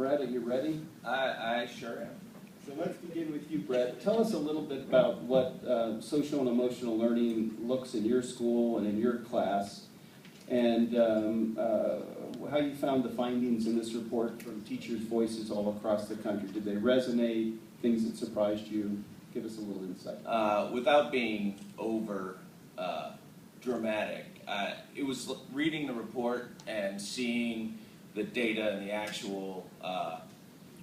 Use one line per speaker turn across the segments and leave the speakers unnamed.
Brett, are you ready?
I sure am.
So let's begin with you, Brett. Tell us a little bit about what social and emotional learning looks in your school and in your class, and how you found the findings in this report from teachers' voices all across the country. Did they resonate? Things that surprised you? Give us a little insight.
Without being over dramatic, it was reading the report and seeing the data and the actual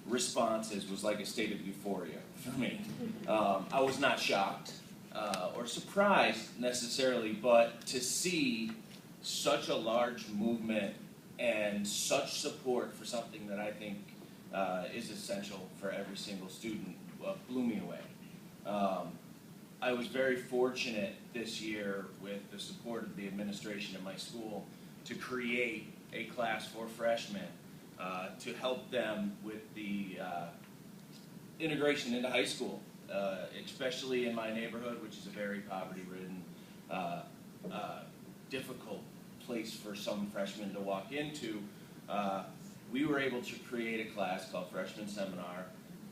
responses was like a state of euphoria for me. I was not shocked or surprised necessarily, but to see such a large movement and such support for something that I think is essential for every single student blew me away. I was very fortunate this year with the support of the administration at my school to create a class for freshmen to help them with the integration into high school, especially in my neighborhood, which is a very poverty-ridden, difficult place for some freshmen to walk into. We were able to create a class called Freshman Seminar,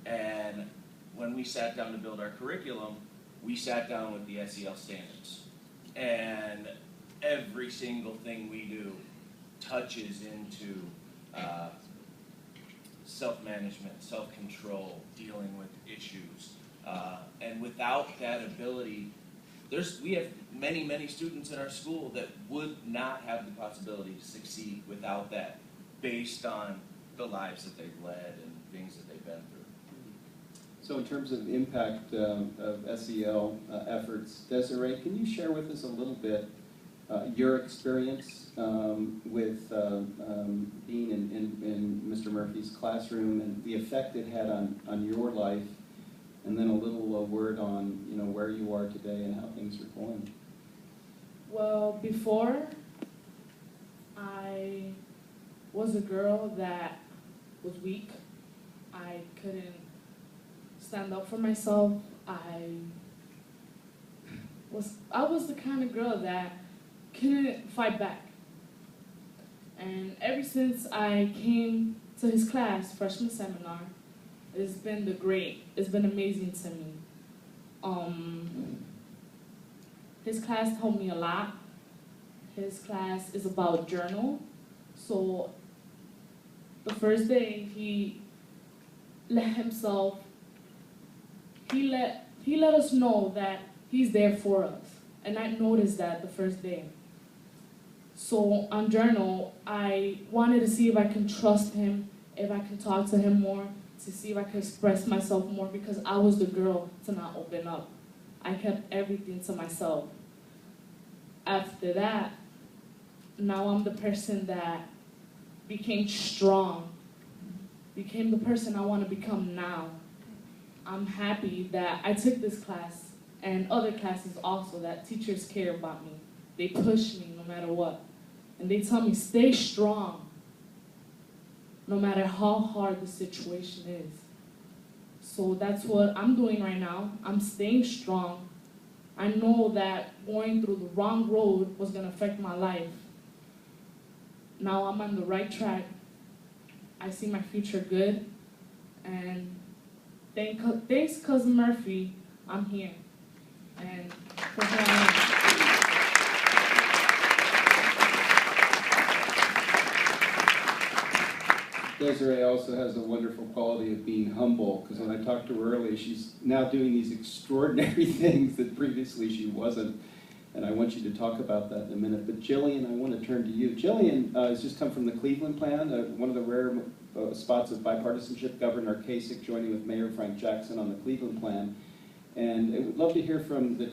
and when we sat down to build our curriculum, we sat down with the SEL standards. And every single thing we do touches into self-management, self-control, dealing with issues. And without that ability, we have many students in our school that would not have the possibility to succeed without that, based on the lives that they've led and things that they've been through.
So in terms of the impact of SEL efforts, Desiree, can you share with us a little bit your experience with being in Mr. Murphy's classroom and the effect it had on your life, and then a little word on where you are today and how things are going?
Well, before, I was a girl that was weak. I couldn't stand up for myself. I was the kind of girl that couldn't fight back. And ever since I came to his class, freshman seminar, it's been amazing to me. His class helped me a lot. His class is about journal. So the first day he let us know that he's there for us. And I noticed that the first day. So on journal, I wanted to see if I can trust him, if I can talk to him more, to see if I could express myself more, because I was the girl to not open up. I kept everything to myself. After that, now I'm the person that became strong, became the person I want to become now. I'm happy that I took this class and other classes also, that teachers care about me. They push me no matter what. And they tell me, stay strong, no matter how hard the situation is. So that's what I'm doing right now. I'm staying strong. I know that going through the wrong road was going to affect my life. Now I'm on the right track. I see my future good. And thanks, Cousin Murphy, I'm here. And for who I am.
Desiree also has a wonderful quality of being humble, because when I talked to her earlier, she's now doing these extraordinary things that previously she wasn't, and I want you to talk about that in a minute. But Jillian, I want to turn to you. Jillian has just come from the Cleveland plan, one of the rare spots of bipartisanship. Governor Kasich joining with Mayor Frank Jackson on the Cleveland plan. And I would love to hear from the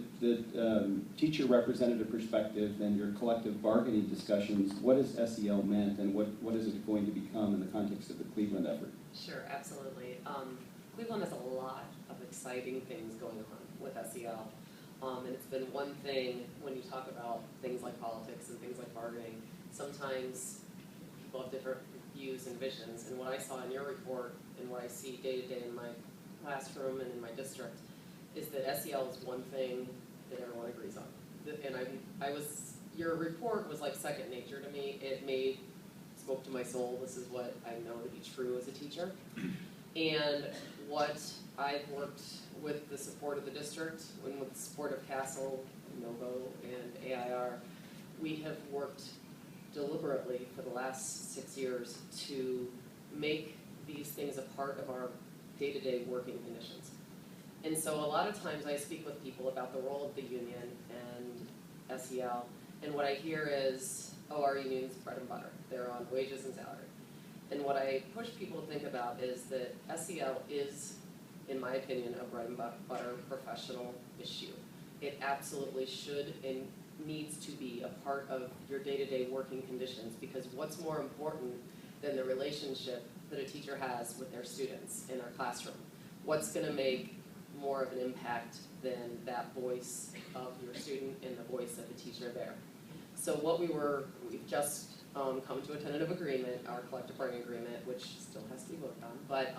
teacher representative perspective and your collective bargaining discussions. What has SEL meant, and what is it going to become in the context of the Cleveland effort?
Sure, absolutely. Cleveland has a lot of exciting things going on with SEL. And it's been one thing when you talk about things like politics and things like bargaining, sometimes people have different views and visions. And what I saw in your report and what I see day to day in my classroom and in my district is that SEL is one thing that everyone agrees on. And your report was like second nature to me. It made spoke to my soul. This is what I know to be true as a teacher. And what I've worked with the support of the district, and with the support of CASEL, NOVO, and AIR, we have worked deliberately for the last 6 years to make these things a part of our day-to-day working conditions. And so a lot of times I speak with people about the role of the union and SEL, and what I hear is, oh, our union's bread and butter. They're on wages and salary. And what I push people to think about is that SEL is, in my opinion, a bread and butter professional issue. It absolutely should and needs to be a part of your day-to-day working conditions, because what's more important than the relationship that a teacher has with their students in our classroom? What's going to make more of an impact than that voice of your student and the voice of the teacher there? So what we've just come to a tentative agreement, our collective bargaining agreement, which still has to be voted on, but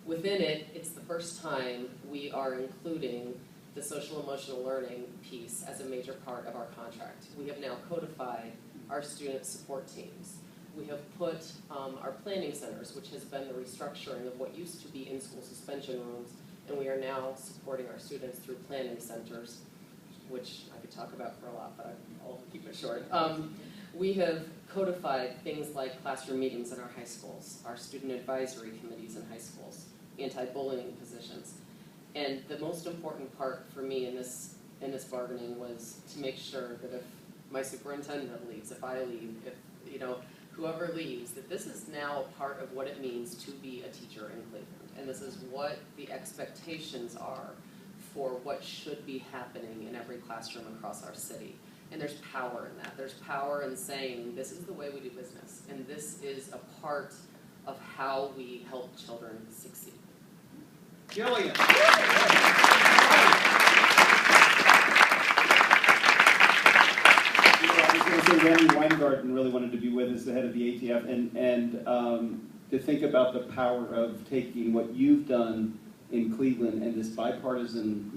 within it, it's the first time we are including the social emotional learning piece as a major part of our contract. We have now codified our student support teams. We have put our planning centers, which has been the restructuring of what used to be in-school suspension rooms, and we are now supporting our students through planning centers, which I could talk about for a lot, but I'll keep it short. We have codified things like classroom meetings in our high schools, our student advisory committees in high schools, anti-bullying positions. And the most important part for me in this bargaining was to make sure that if my superintendent leaves, if I leave, if whoever leaves, that this is now a part of what it means to be a teacher in Cleveland. And this is what the expectations are for what should be happening in every classroom across our city. And there's power in that. There's power in saying this is the way we do business, and this is a part of how we help children succeed.
Jillian. I was going to say Randy Weingarten really wanted to be with us, the head of the ATF, and to think about the power of taking what you've done in Cleveland and this bipartisan,